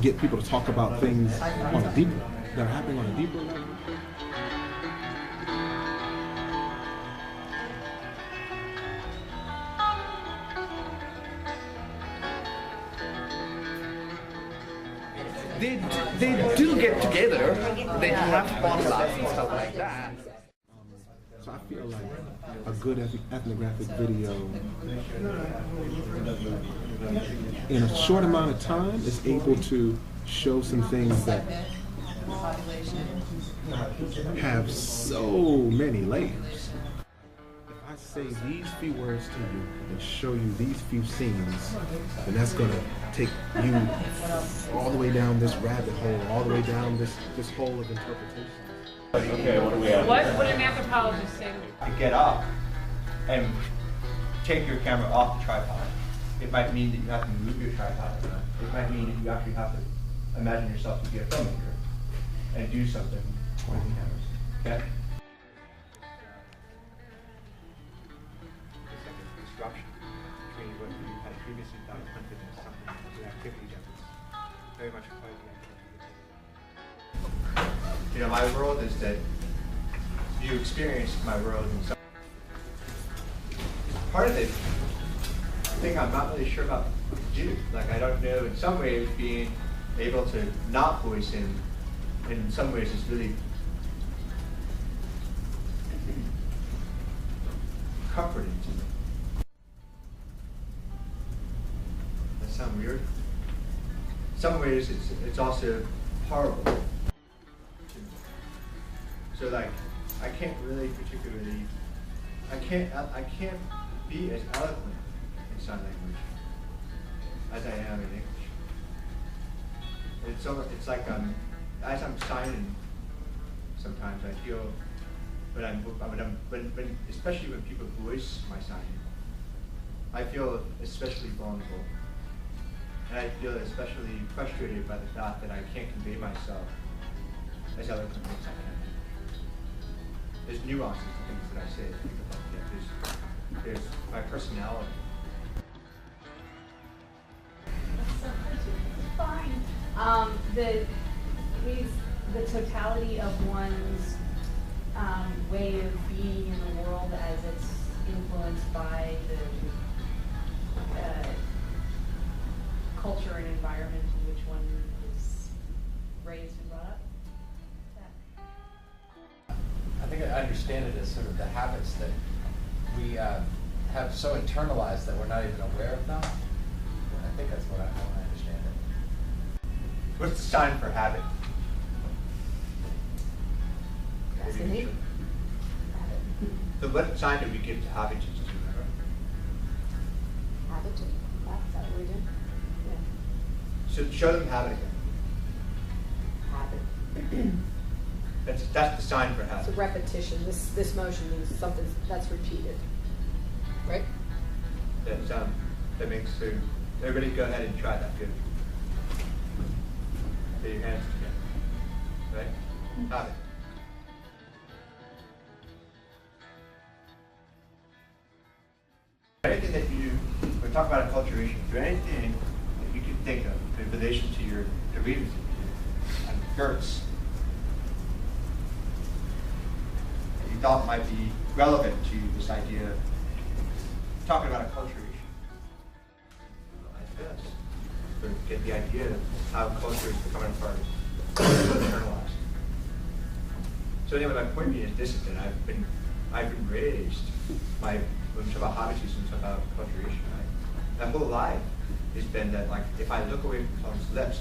get people to talk about things on a deeper, that are happening on a deeper level. They do get together, they have potlucks and stuff like that. So I feel like a good ethnographic video in a short amount of time is able to show some things that have so many layers. If I say these few words to you and show you these few scenes, then that's going to take you all the way down this rabbit hole, all the way down this hole of interpretation. Okay, what do we have? What would an anthropologist say? To get up and take your camera off the tripod. It might mean that you have to move your tripod around. It might mean that you actually have to imagine yourself to be a filmmaker and do something with the cameras. Okay? Disruption between what you had previously done and something, an activity that was very much quite the activity. You know, my world is that you experience my world in some part of it. I think I'm not really sure about what to do. Like, I don't know, in some ways being able to not voice in some ways is really comforting to me. That sounds weird. In some ways it's also horrible. So like, I can't really particularly, I can't be as eloquent in sign language as I am in English. It's like as I'm signing, sometimes I feel, especially when people voice my signing, I feel especially vulnerable. And I feel especially frustrated by the fact that I can't convey myself as eloquently as I can. There's nuances to things that I say that people don't get. There's my personality. That's so hard to, it's fine. The totality of one's way of being in the world as it's influenced by the culture and environment in which one is raised and brought up. I think I understand it as sort of the habits that we have so internalized that we're not even aware of them. I think that's how I understand it. What's the sign for habit? Fascinating. So what sign do we give to habits? Habit. Is that what we do? Yeah. So show them habit again. Habit. That's the sign for habit. It's a repetition. This motion means something that's repeated, right? That makes sense. Everybody go ahead and try that. Good. Put your hands together. Right? Habit. Anything that you do, when we talk about acculturation, do anything that you can think of in relation to the readers and Gertz that you thought might be relevant to this idea of talking about acculturation like this, to get the idea of how culture is becoming part of internalized. So anyway, my point being is this: is that I've been raised by, when we talk about habitus, we talk about acculturation, right? My whole life has been that, like, if I look away from someone's lips,